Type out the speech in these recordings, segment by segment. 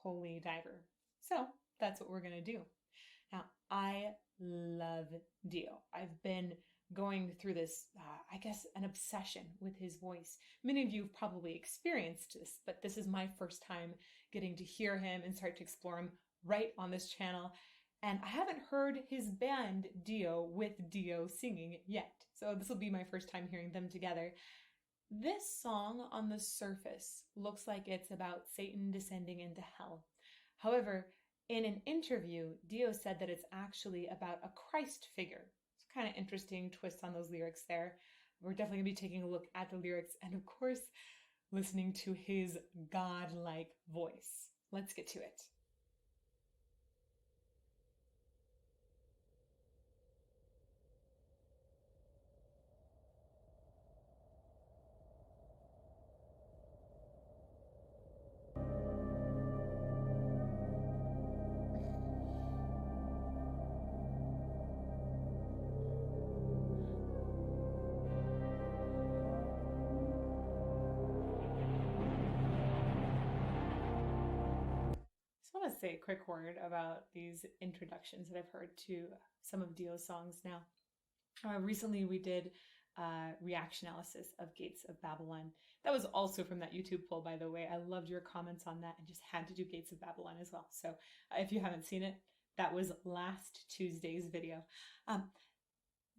holy diver. So that's what we're going to do. Now, I love Dio. I've been going through this, I guess, an obsession with his voice. Many of you have probably experienced this, but this is my first time getting to hear him and start to explore him right on this channel. And I haven't heard his band Dio with Dio singing yet. So this will be my first time hearing them together. This song on the surface looks like it's about Satan descending into hell. However, in an interview, Dio said that it's actually about a Christ figure. It's kind of interesting twist on those lyrics there. We're definitely going to be taking a look at the lyrics and, of course, listening to his godlike voice. Let's get to it. I want to say a quick word about these introductions that I've heard to some of Dio's songs now. Recently we did reaction analysis of Gates of Babylon. That was also from that YouTube poll, by the way. I loved your comments on that and just had to do Gates of Babylon as well. So if you haven't seen it, that was last Tuesday's video.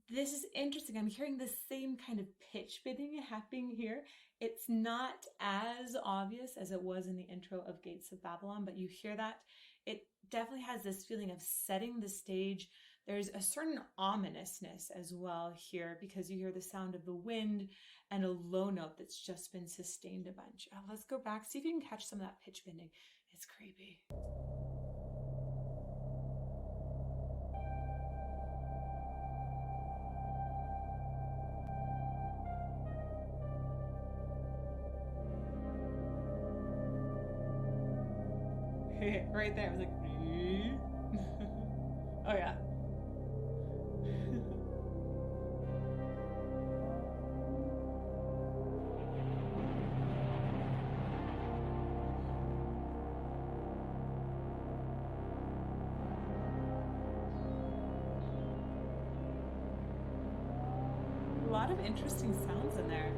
This is interesting. I'm hearing the same kind of pitch bending happening here. It's not as obvious as it was in the intro of Gates of Babylon, but you hear that. It definitely has this feeling of setting the stage. There's a certain ominousness as well here because you hear the sound of the wind and a low note that's just been sustained a bunch. Let's go back, see if you can catch some of that pitch bending. It's creepy. Right there, I was like, oh yeah. A lot of interesting sounds in there.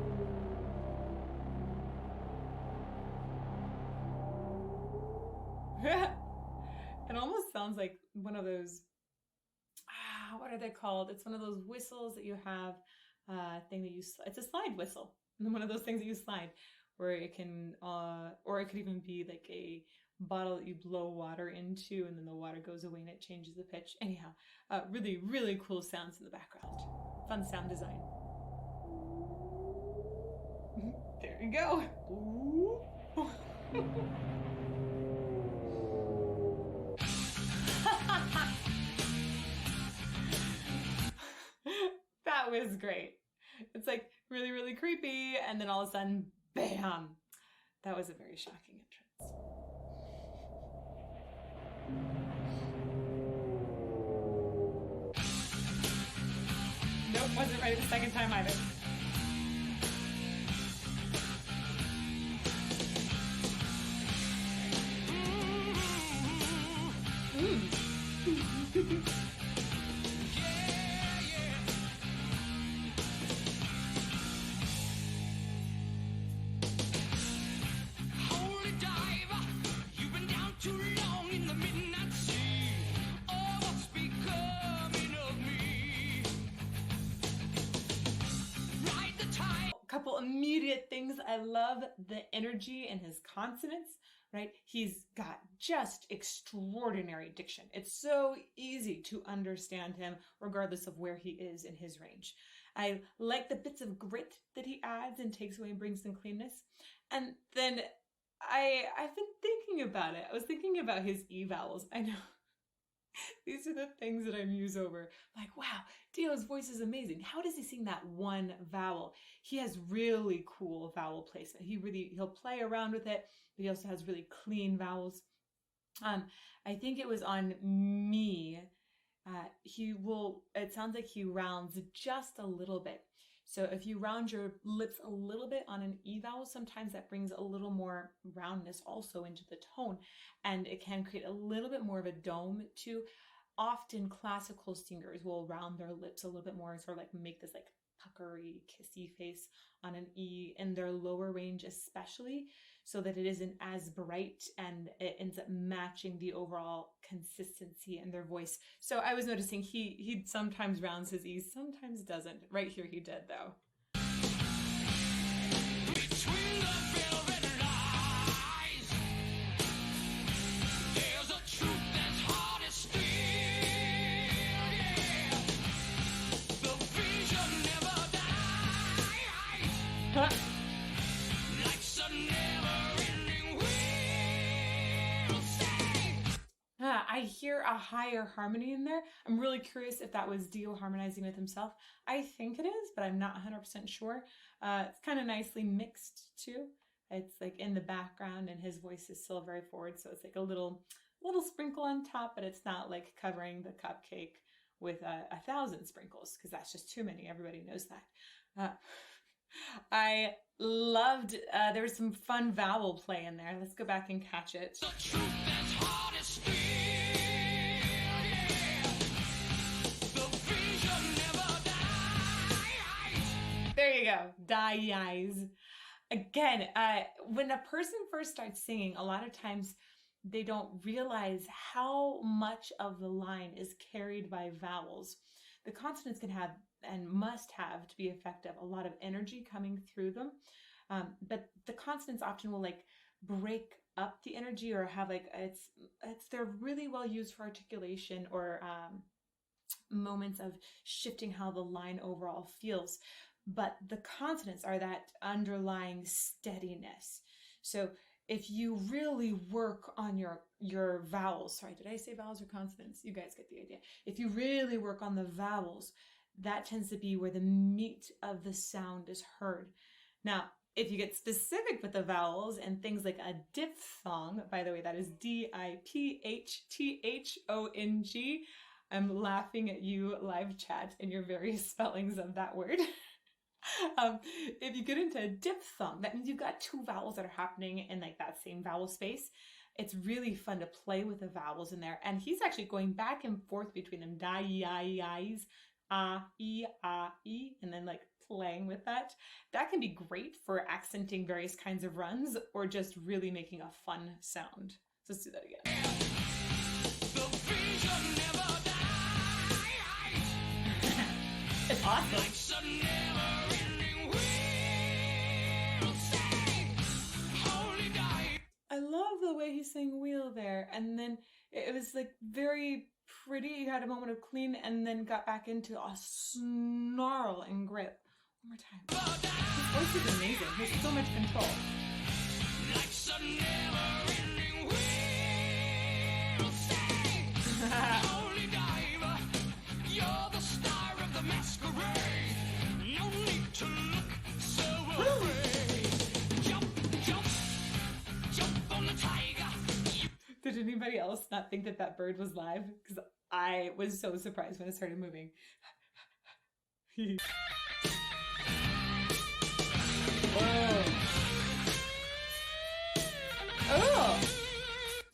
It almost sounds like one of those, what are they called? It's one of those whistles that you have, thing that you, it's a slide whistle. One of those things that you slide where it can, or it could even be like a bottle that you blow water into and then the water goes away and it changes the pitch. Anyhow, really, really cool sounds in the background. Fun sound design. There you go. That was great. It's like really, really creepy, and then all of a sudden, bam! That was a very shocking entrance. Nope, wasn't ready the second time either. Couple immediate things. I love the energy in his consonants, right? He's got just extraordinary diction. It's so easy to understand him regardless of where he is in his range. I like the bits of grit that he adds and takes away and brings some cleanness. And then I've been thinking about it. I was thinking about his E vowels. I know. These are the things that I muse over. Like, wow, Dio's voice is amazing. How does he sing that one vowel? He has really cool vowel placement. He'll play around with it, but he also has really clean vowels. I think it was on me. It sounds like he rounds just a little bit. So if you round your lips a little bit on an E vowel, sometimes that brings a little more roundness also into the tone, and it can create a little bit more of a dome too. Often classical singers will round their lips a little bit more and sort of like make this like puckery, kissy face on an E in their lower range especially, so that it isn't as bright and it ends up matching the overall consistency in their voice. So I was noticing he sometimes rounds his E's, sometimes doesn't. Right here he did though. Between the velvet lies, there's a truth that's hard to steal. Yeah. The vision never dies. Huh? Life's a never-ending wheel. Say. I hear a higher harmony in there. I'm really curious if that was Dio harmonizing with himself. I think it is, but I'm not 100% sure. It's kind of nicely mixed too. It's like in the background and his voice is still very forward. So it's like a little sprinkle on top, but it's not like covering the cupcake with 1,000 sprinkles, because that's just too many. Everybody knows that. I loved, there was some fun vowel play in there. Let's go back and catch it. The truth that's hard to steal. Yeah. The vision never dies. There you go. Dies. Again, when a person first starts singing, a lot of times they don't realize how much of the line is carried by vowels. The consonants can have and must have, to be effective, a lot of energy coming through them. But the consonants often will like break up the energy or have like, they're really well used for articulation or moments of shifting how the line overall feels. But the consonants are that underlying steadiness. So if you really work on your vowels, sorry, did I say vowels or consonants? You guys get the idea. If you really work on the vowels, that tends to be where the meat of the sound is heard. Now, if you get specific with the vowels and things like a diphthong, by the way, that is D-I-P-H-T-H-O-N-G. I'm laughing at you live chat and your various spellings of that word. If you get into a diphthong, that means you've got two vowels that are happening in like that same vowel space. It's really fun to play with the vowels in there. And he's actually going back and forth between them. Da-yi-yi-yis, ah-e, ah-e, and then like playing with that. That can be great for accenting various kinds of runs or just really making a fun sound. So let's do that again. The vision never dies. It's awesome. Life's a never-ending wheel. Say, holy die. I love the way he's saying wheel there. And then it was like very pretty. You had a moment of clean and then got back into a snarl and grip. One more time. His voice is amazing. He has so much control. Life's a never-ending wheel. Say, holy diver, you're the star of the masquerade. No need to look so afraid. Jump, jump, jump on the tiger. Did anybody else not think that that bird was live? Because I was so surprised when it started moving. Oh,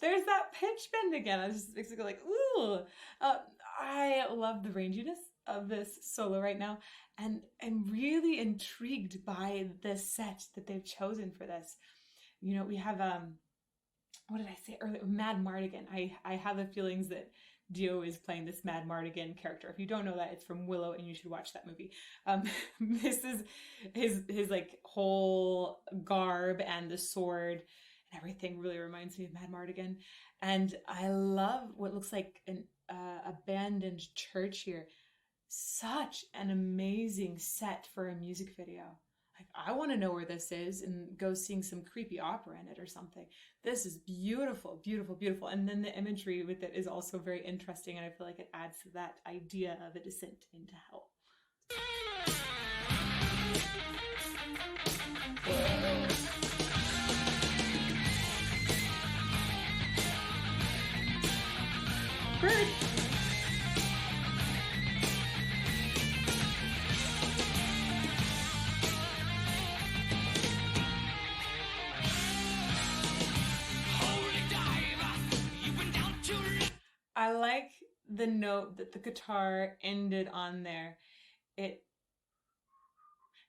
there's that pitch bend again. I was just basically like, ooh. I love the ranginess of this solo right now, and I'm really intrigued by the set that they've chosen for this. You know, we have what did I say earlier? Mad Mardigan. I have the feelings that Dio is playing this Mad Mardigan character. If you don't know that, it's from Willow, and you should watch that movie. This is his like whole garb and the sword and everything really reminds me of Mad Mardigan. And I love what looks like an abandoned church here. Such an amazing set for a music video. Like, I want to know where this is and go sing some creepy opera in it or something. This is beautiful, beautiful, beautiful. And then the imagery with it is also very interesting, and I feel like it adds to that idea of a descent into hell. Bird! I like the note that the guitar ended on there. It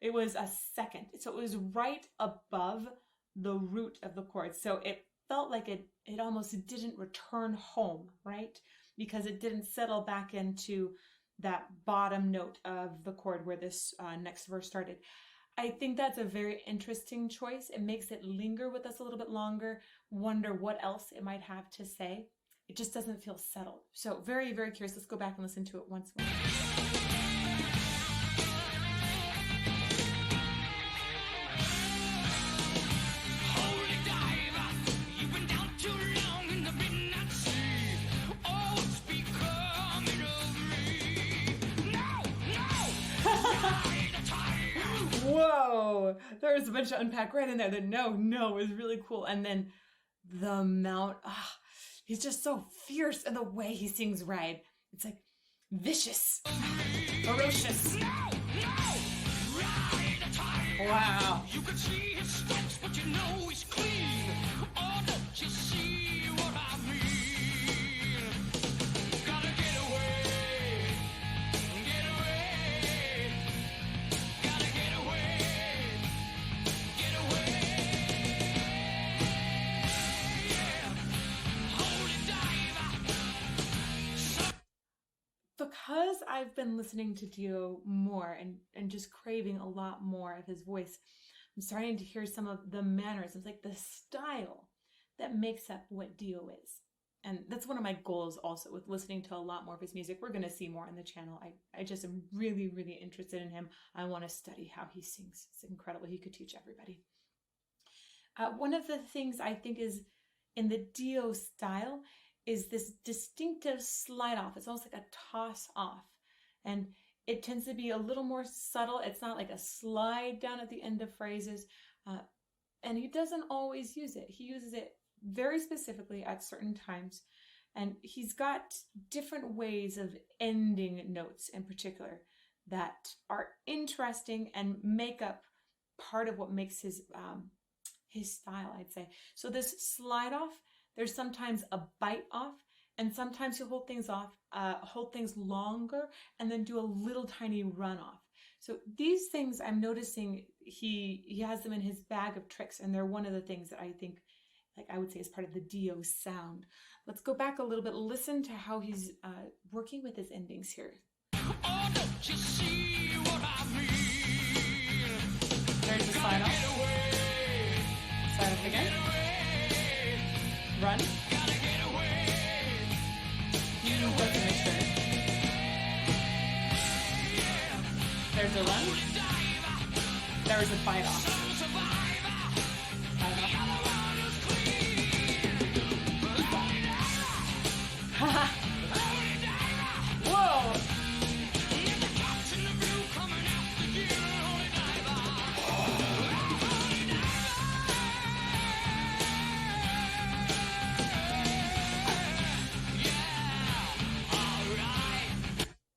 was a second. So it was right above the root of the chord. So it felt like it almost didn't return home, right? Because it didn't settle back into that bottom note of the chord where this next verse started. I think that's a very interesting choice. It makes it linger with us a little bit longer, wonder what else it might have to say. It just doesn't feel settled. So very, very curious. Let's go back and listen to it once more. Whoa, there's a bunch to unpack right in there. The no is really cool. And then the amount, he's just so fierce in the way he sings Ride. It's like vicious, ferocious. Wow. You can see his steps, but you know he's clean. Oh, don't you see what I mean? Gotta get away. Get away. Gotta get away. Get away. Yeah. Hold it, diver. Because I've been listening to Dio more and just craving a lot more of his voice, I'm starting to hear some of the mannerisms, like the style that makes up what Dio is. And that's one of my goals also with listening to a lot more of his music. We're going to see more on the channel. I just am really, really interested in him. I want to study how he sings. It's incredible. He could teach everybody. One of the things I think is in the Dio style is this distinctive slide off. It's almost like a toss off. And it tends to be a little more subtle. It's not like a slide down at the end of phrases. And he doesn't always use it. He uses it very specifically at certain times. And he's got different ways of ending notes in particular that are interesting and make up part of what makes his style, I'd say. So this slide off, there's sometimes a bite off, and sometimes he'll hold things off, hold things longer, and then do a little tiny run off. So these things I'm noticing he has them in his bag of tricks, and they're one of the things that I think, like I would say, is part of the Dio sound. Let's go back a little bit, listen to how he's working with his endings here. Oh, don't you see what I mean? There's the slide off. Slide off again. Run. Doesn't make sure. There's a run. There's a bite off. Whoa!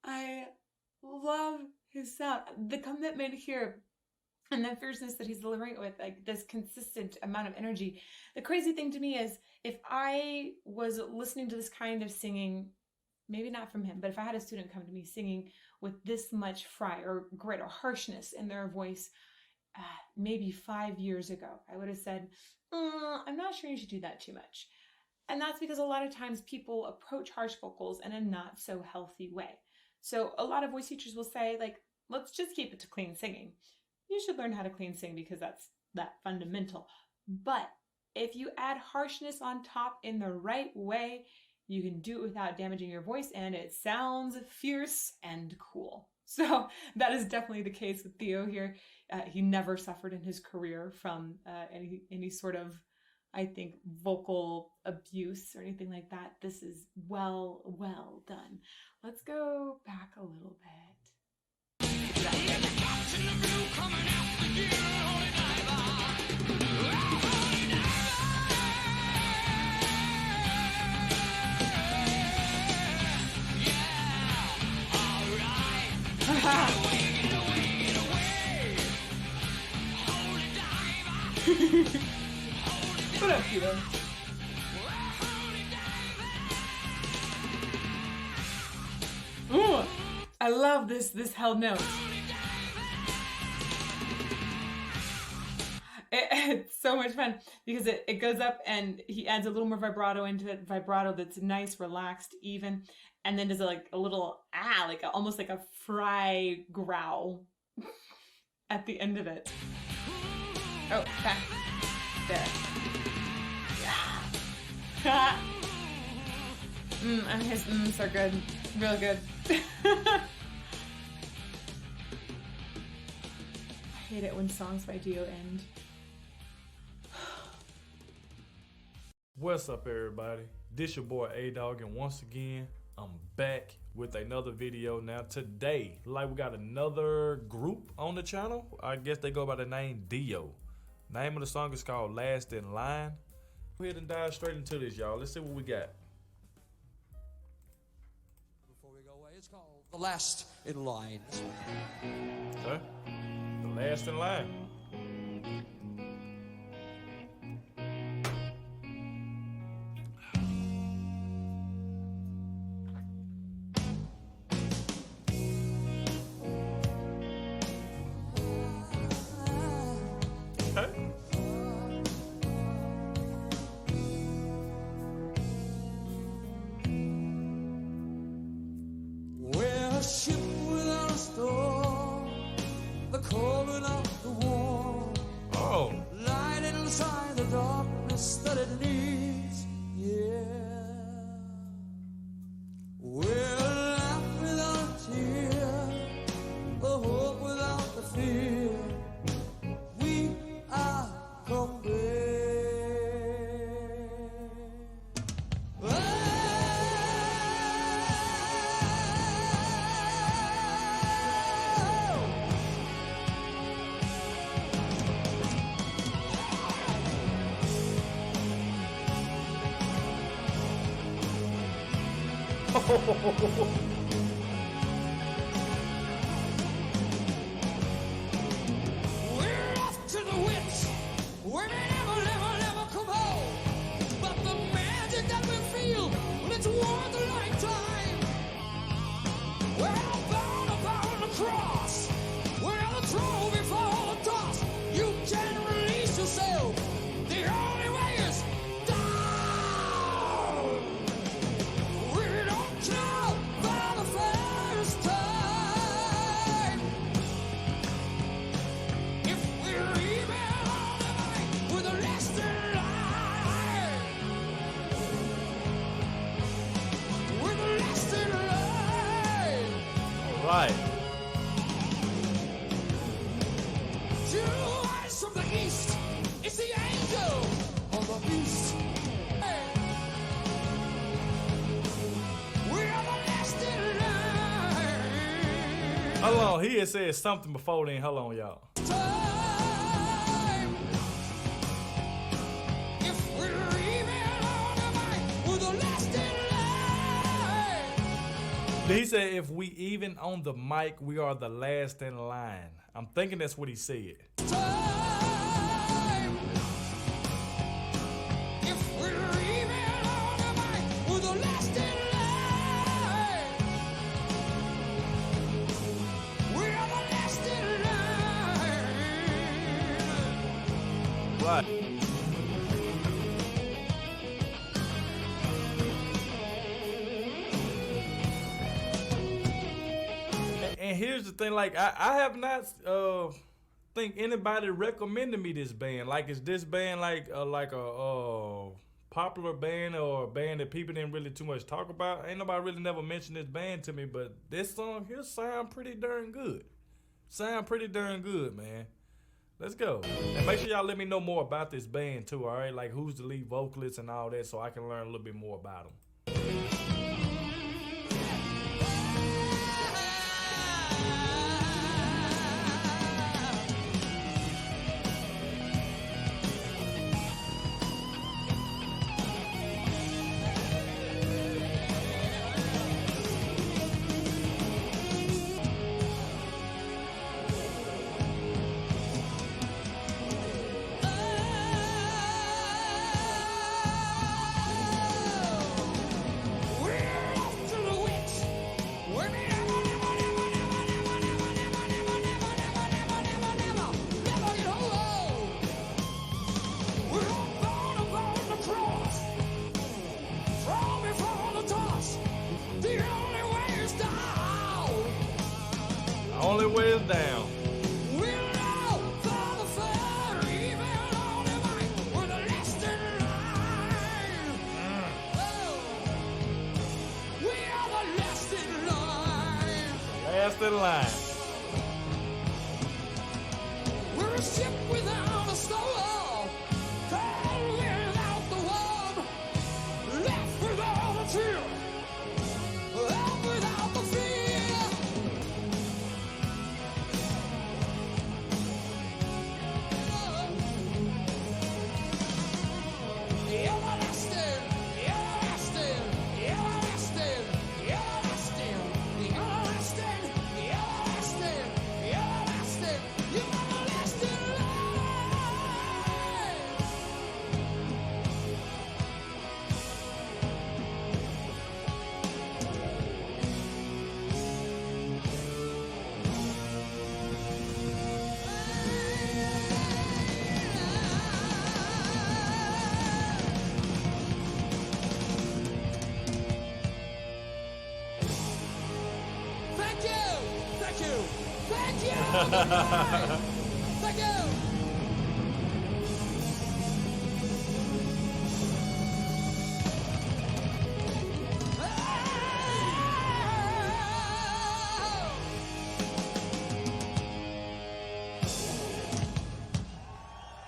I love his sound. The commitment here and the fierceness that he's delivering it with, like this consistent amount of energy. The crazy thing to me is if I was listening to this kind of singing, maybe not from him, but if I had a student come to me singing with this much fry or grit or harshness in their voice, maybe 5 years ago, I would have said, I'm not sure you should do that too much. And that's because a lot of times people approach harsh vocals in a not so healthy way. So a lot of voice teachers will say, like, let's just keep it to clean singing. You should learn how to clean sing because that's that fundamental. But if you add harshness on top in the right way, you can do it without damaging your voice, and it sounds fierce and cool. So that is definitely the case with Theo here. He never suffered in his career from any sort of, I think, vocal abuse or anything like that. This is well done. Let's go back a little bit. What up, Peter? Ooh, I love this held note. It's so much fun because it goes up and he adds a little more vibrato into it, vibrato that's nice, relaxed, even, and then does like a little almost like a fry growl at the end of it. Oh, back there. Yeah. And his mms are good, real good. I hate it when songs by Dio end. What's up, everybody? This your boy A-Dog, and once again, I'm back with another video. Now today, we got another group on the channel. I guess they go by the name Dio. Name of the song is called Last in Line. Go ahead and dive straight into this, y'all. Let's see what we got. Before we go away, it's called The Last in Line. Okay? The Last in Line. Okay. We're a ship without a storm, the calling of the warm, Oh. light inside the darkness that it needs. Yeah. We're a laugh without a tear, the hope without the fear. We are complete. We're off to the wits, where we never come home. But the magic that we feel, well, it's worth a lifetime. We're bound upon the cross, where the trophy for the toss. You can release yourself, the only way is down. We don't know for the first time if we're even on the night with a last in line. With a last in line. All right. Two eyes from the east. It's the angel on the beast. We are the last in line. Hold on. He had said something before then. Hold on, y'all. Time. If we're even on the mic, we're the last in line. He said, if we even on the mic, we are the last in line. I'm thinking that's what he said. Time. If we're even on the mic, we're the last in line. We are the last in line. Right. And here's the thing, I have not think anybody recommended me this band. Is this band like a popular band or a band that people didn't really too much talk about? Ain't nobody really never mentioned this band to me, but this song here sound pretty darn good. Sound pretty darn good, man. Let's go. And make sure y'all let me know more about this band too, all right? Like who's the lead vocalist and all that, so I can learn a little bit more about them. in line. We're a ship without a soul, cold without the warm, left without a fear, up without the fear. Everlasting, everlasting, everlasting, everlasting, everlasting, everlasting, everlasting, everlasting life. Thank you, thank you, thank you, thank you.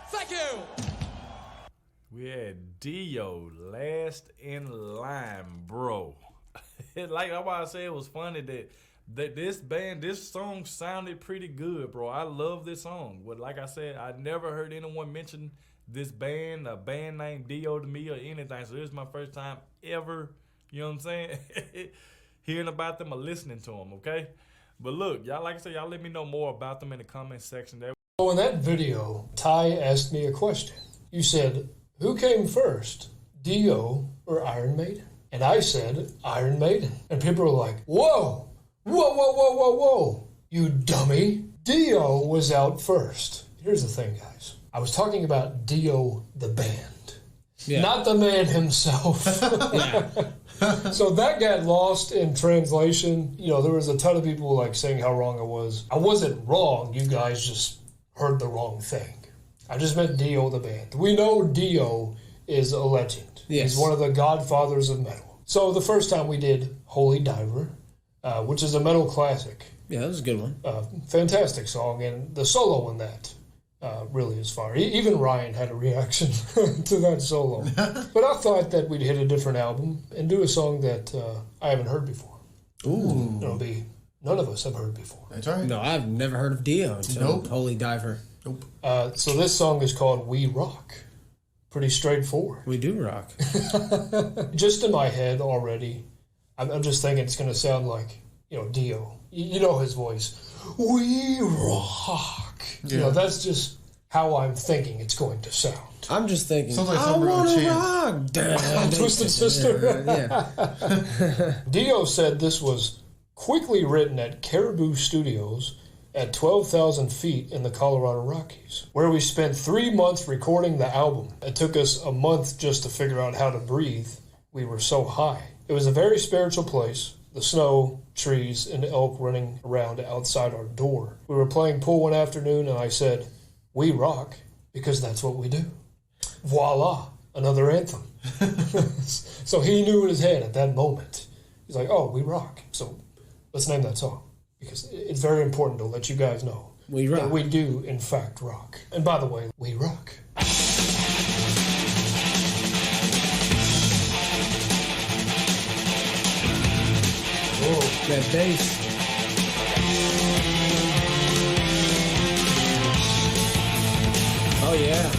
Thank you. We had Dio last in line, bro. Like that's why I say it was funny that this song sounded pretty good, bro. I love this song. But like I said, I never heard anyone mention this band, a band named Dio to me or anything. So this is my first time ever, you know what I'm saying, hearing about them or listening to them, okay? But look, y'all, like I said, y'all let me know more about them in the comment section there. So in that video, Ty asked me a question. You said, who came first, Dio or Iron Maiden? And I said, Iron Maiden. And people were like, whoa, whoa, whoa, whoa, whoa, whoa, you dummy. Dio was out first. Here's the thing, guys. I was talking about Dio the band, not the man himself. So that got lost in translation. You know, there was a ton of people like saying how wrong I was. I wasn't wrong. You guys just heard the wrong thing. I just meant Dio the band. We know Dio is a legend. Yes. He's one of the godfathers of metal. So the first time we did Holy Diver, which is a metal classic. Yeah, that was a good one. Fantastic song, and the solo in that really is fire. Even Ryan had a reaction to that solo. But I thought that we'd hit a different album and do a song that I haven't heard before. Ooh. It'll be none of us have heard before. That's right. No, I've never heard of Dio until Holy Diver. Nope. So this song is called We Rock. Pretty straightforward. We do rock. Just in my head already, I'm just thinking it's going to sound like, you know, Dio. You know his voice. We rock. Yeah. You know, that's just how I'm thinking it's going to sound. I'm just thinking, Sounds like I some real want to chant. rock. Twisted Sister. Yeah. Dio said this was quickly written at Caribou Studios at 12,000 feet in the Colorado Rockies, where we spent 3 months recording the album. It took us a month just to figure out how to breathe. We were so high. It was a very spiritual place. The snow, trees, and elk running around outside our door. We were playing pool one afternoon, and I said, we rock, because that's what we do. Voila, another anthem. So he knew in his head at that moment. He's like, oh, we rock. So let's name that song. Because it's very important to let you guys know We rock. that we do, in fact, rock. And by the way, we rock. Oh, that bass. Oh, yeah.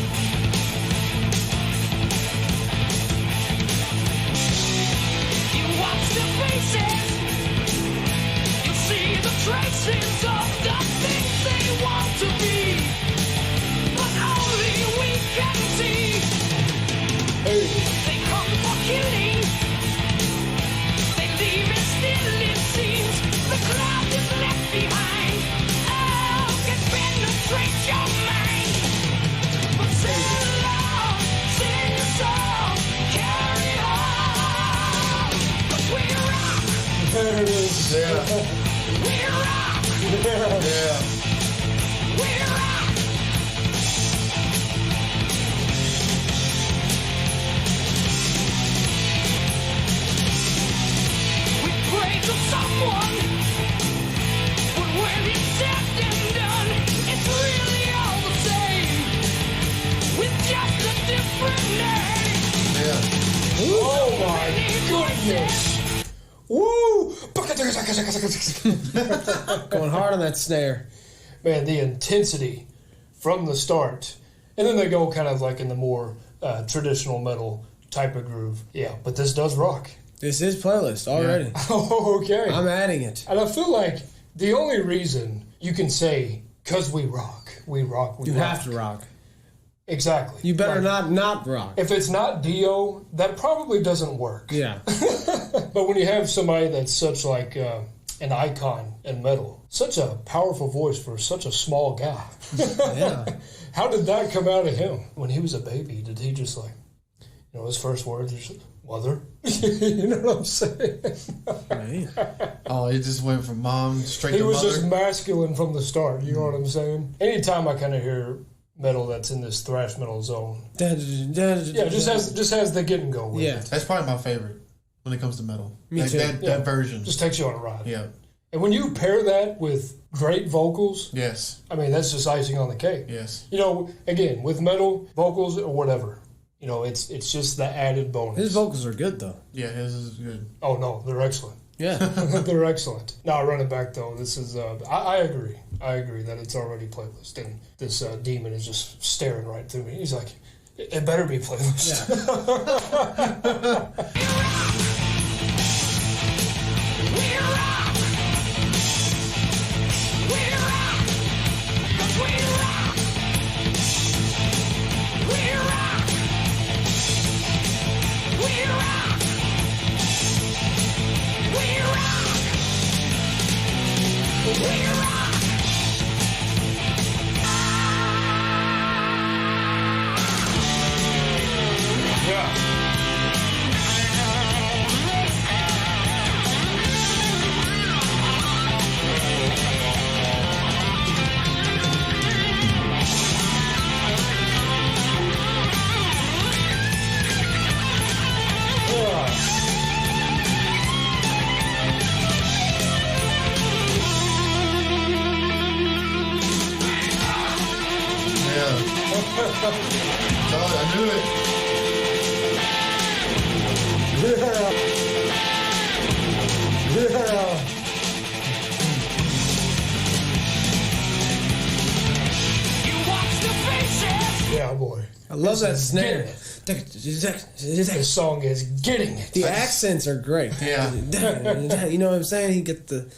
You watch the faces, you see the traces of the things they want to be, but only we can see. They come for killing, they leave it still, it seems. The cloud is left behind. Oh, can penetrate your mind. But sing along, sing a song, carry on. 'Cause we rock, There it is. Yeah. we rock, Yeah. we rock. We pray to someone rockness. Woo! Going hard on that snare. Man, the intensity from the start. And then they go kind of like in the more traditional metal type of groove. Yeah, but this does rock. This is playlist already. Oh, okay. I'm adding it. And I feel like the only reason you can say, because we rock, we rock. You have to rock. Exactly. You better Like, not rock. If it's not Dio, that probably doesn't work. Yeah. But when you have somebody that's such like an icon in metal, such a powerful voice for such a small guy. Yeah. How did that come out of him? When he was a baby, did he just like, his first words are just, mother? You know what I'm saying? Man. Oh, he just went from mom straight He to was mother. just masculine from the start, you know what I'm saying? Anytime I kind of hear metal that's in this thrash metal zone, yeah, just has the get and go with Yeah. it. That's probably my favorite when it comes to metal. Me Like too. That Yeah. version. Just takes you on a ride. Yeah. And when you pair that with great vocals, Yes. I mean, that's just icing on the cake. Yes. Again, with metal, vocals or whatever, it's just the added bonus. His vocals are good though. Yeah, his is good. Oh, no, they're excellent. Yeah. They're excellent. Now, run it back, though. This is, I agree. I agree that it's already playlist. And this demon is just staring right through me. He's like, it better be playlist. Yeah. I knew it. Yeah. Yeah, boy. I love that is snare. This song is getting it. The accents are great. Yeah. You know what I'm saying? He gets the.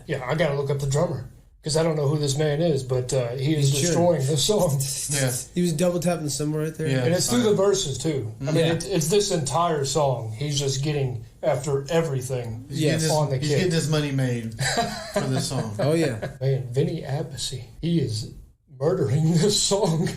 Yeah, I gotta look up the drummer because I don't know who this man is, but he is He's destroying this song. Yeah. He was double tapping somewhere right there. Yeah. And it's through the verses too. I mean, Yeah. it's this entire song. He's just getting after everything Yes. on the He's kid. getting his money made for this song. Oh yeah. Man, Vinny Appice, he is murdering this song.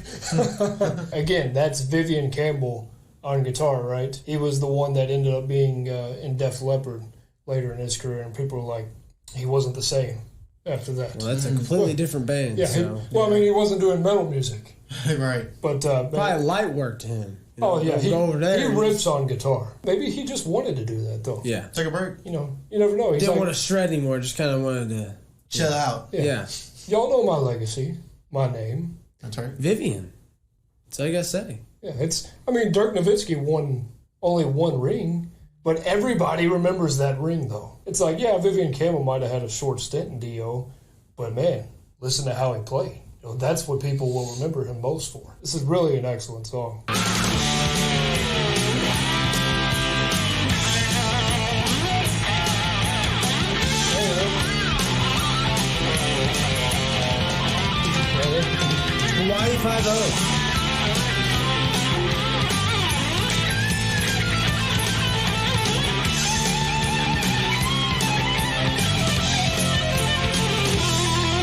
Again, that's Vivian Campbell on guitar, right? He was the one that ended up being in Def Leppard later in his career, and people were like, he wasn't the same after that. Well, that's a completely different band. Yeah, So. I mean, he wasn't doing metal music, Right. but Probably light work to him. You know, oh yeah, he go over there. and rips on guitar. Maybe he just wanted to do that though. Yeah. Take a break. You never know. He's Didn't like, want to shred anymore. Just kind of wanted to. Chill out. Yeah. y'all know my legacy, my name. That's right. Vivian. That's all you gotta say. Yeah, Dirk Nowitzki won only one ring, but everybody remembers that ring, though. It's like, yeah, Vivian Campbell might have had a short stint in Dio, but man, listen to how he played. That's what people will remember him most for. This is really an excellent song. Hawaii 5-0.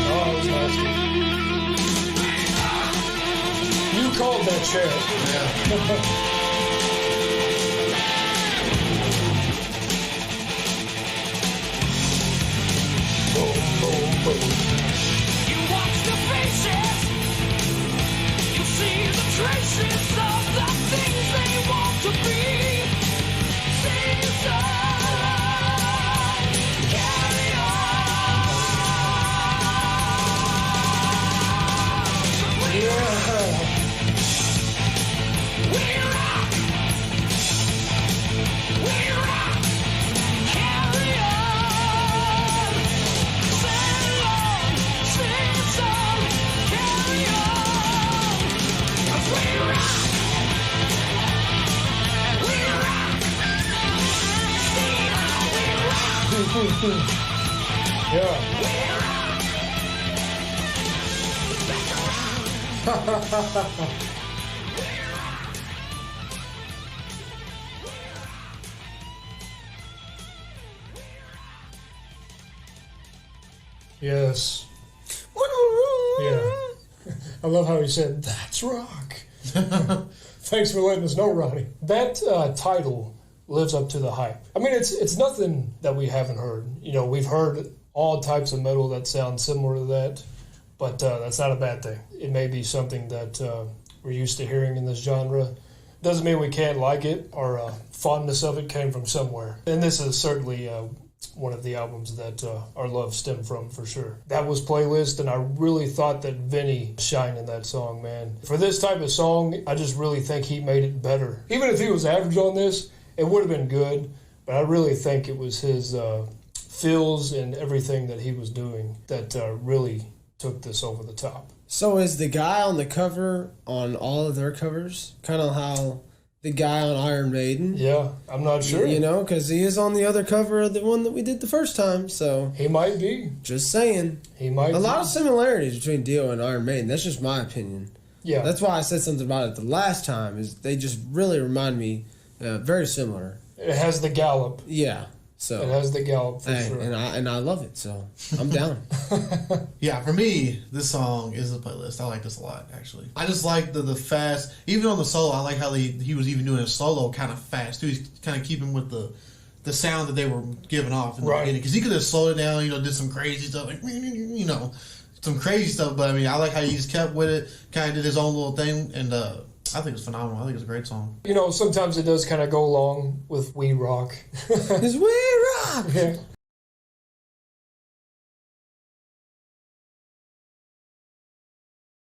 Oh, that was nasty. You called that chair. Boom, boom, boom. You watch the faces, you see the traces of the things they want to be. Season, carry on. We rock. We rock. Yes. Yeah. I love how he said, "That's rock." Thanks for letting us know, Ronnie. That title lives up to the hype. I mean, it's nothing that we haven't heard. You know, we've heard all types of metal that sound similar to that, but that's not a bad thing. It may be something that we're used to hearing in this genre. Doesn't mean we can't like it. Our fondness of it came from somewhere. And this is certainly one of the albums that our love stemmed from, for sure. That was Playlist, and I really thought that Vinny shined in that song, man. For this type of song, I just really think he made it better. Even if he was average on this, it would have been good, but I really think it was his feels and everything that he was doing that really took this over the top. So is the guy on the cover on all of their covers kind of how the guy on Iron Maiden? Yeah, I'm not sure. You know, because he is on the other cover of the one that we did the first time, so... He might be. Just saying. He might A lot of similarities between Dio and Iron Maiden. That's just my opinion. Yeah. That's why I said something about it the last time, is they just really remind me very similar. It has the gallop. Yeah. So It has the gallop, for sure. And I love it, so I'm down. Yeah, for me, this song is a playlist. I like this a lot, actually. I just like the fast, even on the solo, I like how he was even doing a solo kind of fast, too. He's kind of keeping with the sound that they were giving off in the beginning. Because he could have slowed it down, you know, did some crazy stuff, like, you know, some crazy stuff. But, I mean, I like how he just kept with it, kind of did his own little thing, and I think it's phenomenal. I think it's a great song. You know, sometimes it does kind of go along with We Rock. It's We Rock! Yeah.